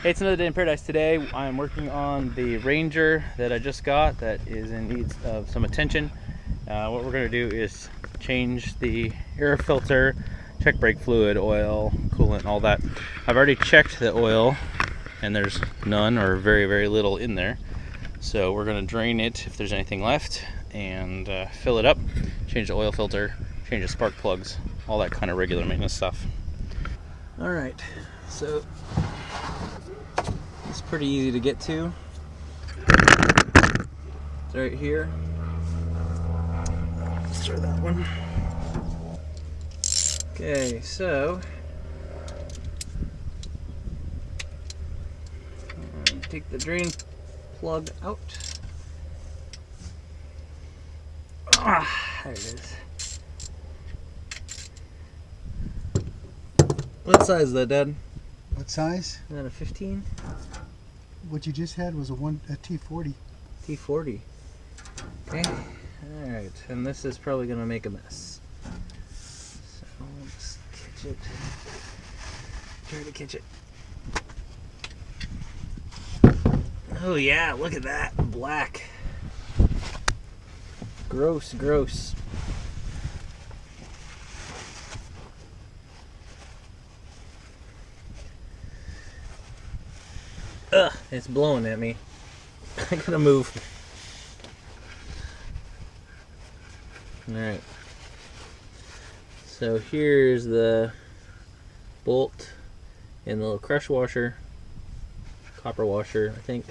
Hey, it's another day in paradise. Today I'm working on the Ranger that I just got that is in need of some attention. What we're going to do is change the air filter, check brake fluid, oil, coolant, all that. I've already checked the oil and there's none or very, very little in there. So we're going to drain it if there's anything left and fill it up, change the oil filter, change the spark plugs, all that kind of regular maintenance stuff. Alright, so it's pretty easy to get to. It's right here. Let's try that one. Okay, so take the drain plug out. There it is. What size is that, Dad? What size? Is that a 15? What you just had was a T40. T40. Okay. Alright, and this is probably going to make a mess. So let's catch it. Try to catch it. Oh yeah, look at that. Black. Gross, gross. Ugh, it's blowing at me. I gotta move. Alright. So here's the bolt and the little crush washer. Copper washer, I think.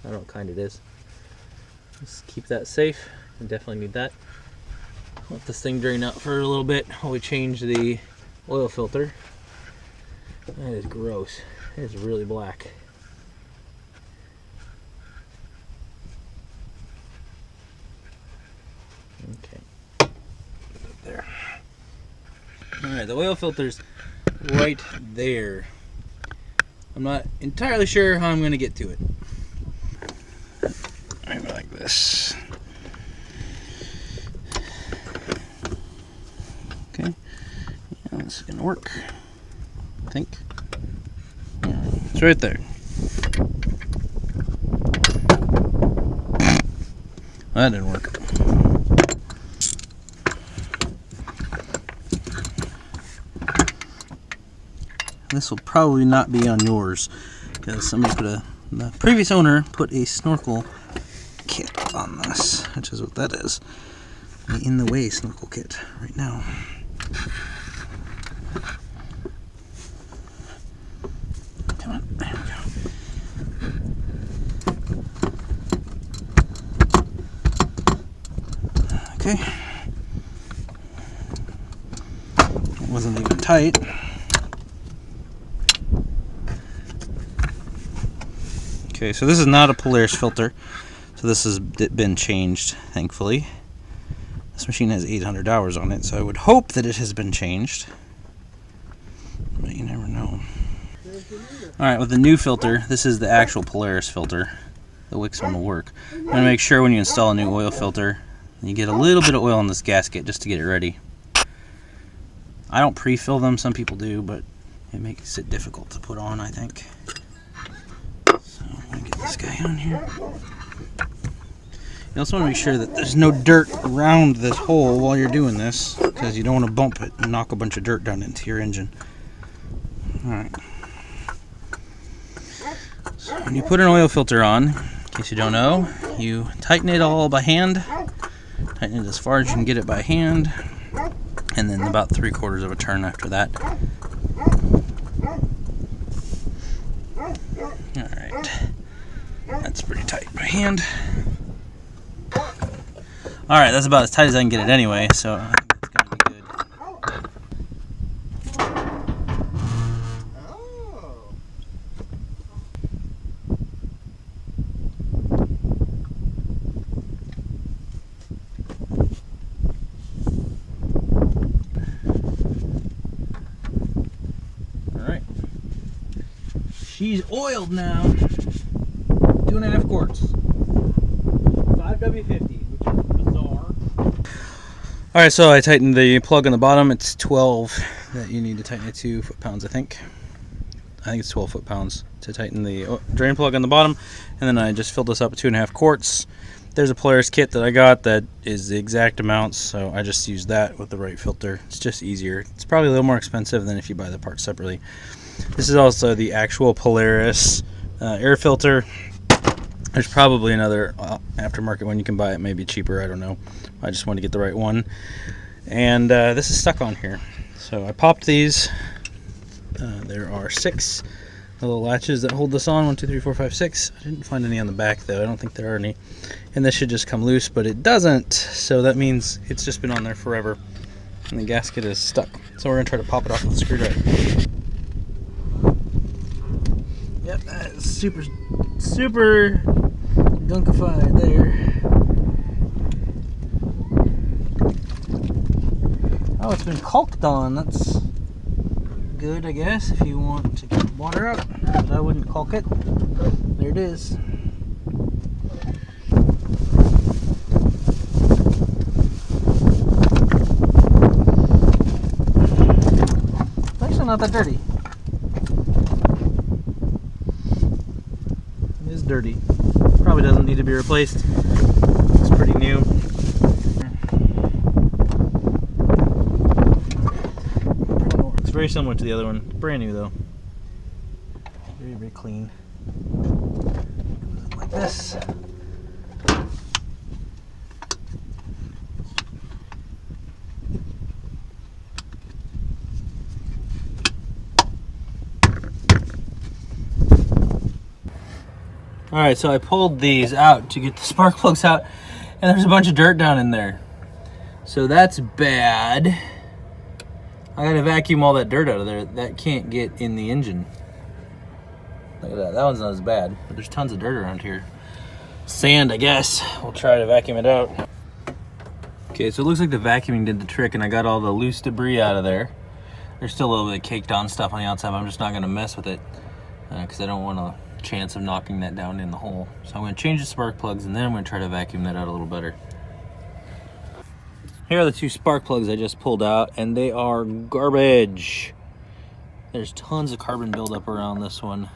I don't know what kind it is. Let's keep that safe. I definitely need that. Let this thing drain out for a little bit while we change the oil filter. That is gross. It is really black. Okay. Put it there. Alright, the oil filter's right there. I'm not entirely sure how I'm going to get to it. Maybe like this. Okay. Yeah, this is going to work. I think. Yeah, it's right there. That didn't work. This will probably not be on yours because somebody the previous owner put a snorkel kit on this, which is what that is. The in the way snorkel kit right now. Come on, there we go. Okay. It wasn't even tight. Okay, so this is not a Polaris filter, so this has been changed, thankfully. This machine has 800 hours on it, so I would hope that it has been changed, but you never know. Alright, with the new filter, this is the actual Polaris filter. The Wix one will work. I'm going to make sure when you install a new oil filter, you get a little bit of oil in this gasket just to get it ready. I don't pre-fill them, some people do, but it makes it difficult to put on, I think. Get this guy on here. You also want to make sure that there's no dirt around this hole while you're doing this, because you don't want to bump it and knock a bunch of dirt down into your engine. Alright. So when you put an oil filter on, in case you don't know, you tighten it all by hand. Tighten it as far as you can get it by hand, and then about 3/4 of a turn after that. Alright. That's pretty tight by hand. Alright, that's about as tight as I can get it anyway, so I think that's gotta be good. Alright. She's oiled now. 2.5 quarts. 5W50, which is bizarre. Alright, so I tightened the plug on the bottom. It's 12 that you need to tighten it to foot-pounds, I think. I think it's 12 foot-pounds to tighten the drain plug on the bottom. And then I just filled this up with 2.5 quarts. There's a Polaris kit that I got that is the exact amount, so I just use that with the right filter. It's just easier. It's probably a little more expensive than if you buy the parts separately. This is also the actual Polaris air filter. There's probably another aftermarket one you can buy. It may be cheaper, I don't know. I just want to get the right one. And this is stuck on here. So I popped these. There are 6 little latches that hold this on. 1, 2, 3, 4, 5, 6. I didn't find any on the back though. I don't think there are any. And this should just come loose, but it doesn't. So that means it's just been on there forever. And the gasket is stuck. So we're going to try to pop it off with a screwdriver. Yep, that is super gunkified there. Oh, it's been caulked on. That's good, I guess, if you want to get water out. But I wouldn't caulk it. There it is. It's actually not that dirty. It is dirty. Probably doesn't need to be replaced. It's pretty new. It's very similar to the other one. Brand new though. Very, very clean. Like this. Alright, so I pulled these out to get the spark plugs out, and there's a bunch of dirt down in there. So that's bad. I gotta vacuum all that dirt out of there. That can't get in the engine. Look at that. That one's not as bad, but there's tons of dirt around here. Sand, I guess. We'll try to vacuum it out. Okay, so it looks like the vacuuming did the trick, and I got all the loose debris out of there. There's still a little bit of caked on stuff on the outside, but I'm just not gonna mess with it because I don't want a chance of knocking that down in the hole. So I'm gonna change the spark plugs, and then I'm gonna try to vacuum that out a little better. Here are the 2 spark plugs I just pulled out, and they are garbage. There's tons of carbon buildup around this one.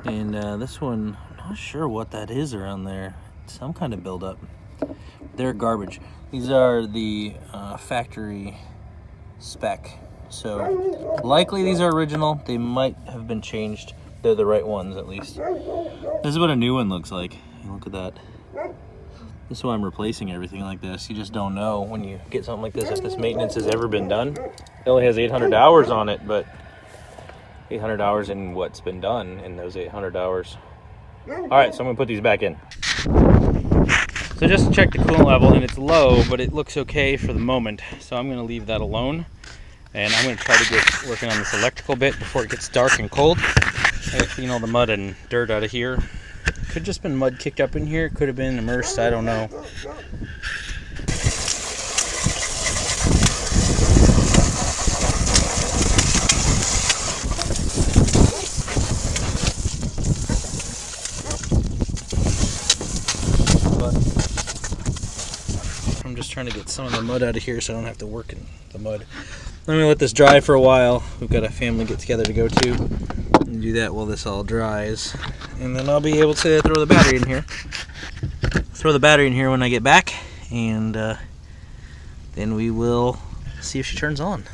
And this one, I'm not sure what that is around there. Some kind of buildup. They're garbage. These are the factory spec. So likely these are original. They might have been changed. They're the right ones, at least. This is what a new one looks like. Look at that. This is why I'm replacing everything like this. You just don't know when you get something like this if this maintenance has ever been done. It only has 800 hours on it, but 800 hours in what's been done in those 800 hours. All right, so I'm gonna put these back in. So just to check the coolant level, and it's low, but it looks okay for the moment. So I'm gonna leave that alone. And I'm gonna try to get working on this electrical bit before it gets dark and cold. I gotta clean all the mud and dirt out of here. Could have just been mud kicked up in here. Could have been immersed. I don't know. But I'm just trying to get some of the mud out of here so I don't have to work in the mud. I'm gonna let this dry for a while. We've got a family get together to go to. And do that while this all dries. And then I'll be able to throw the battery in here. Throw the battery in here when I get back. And then we will see if she turns on.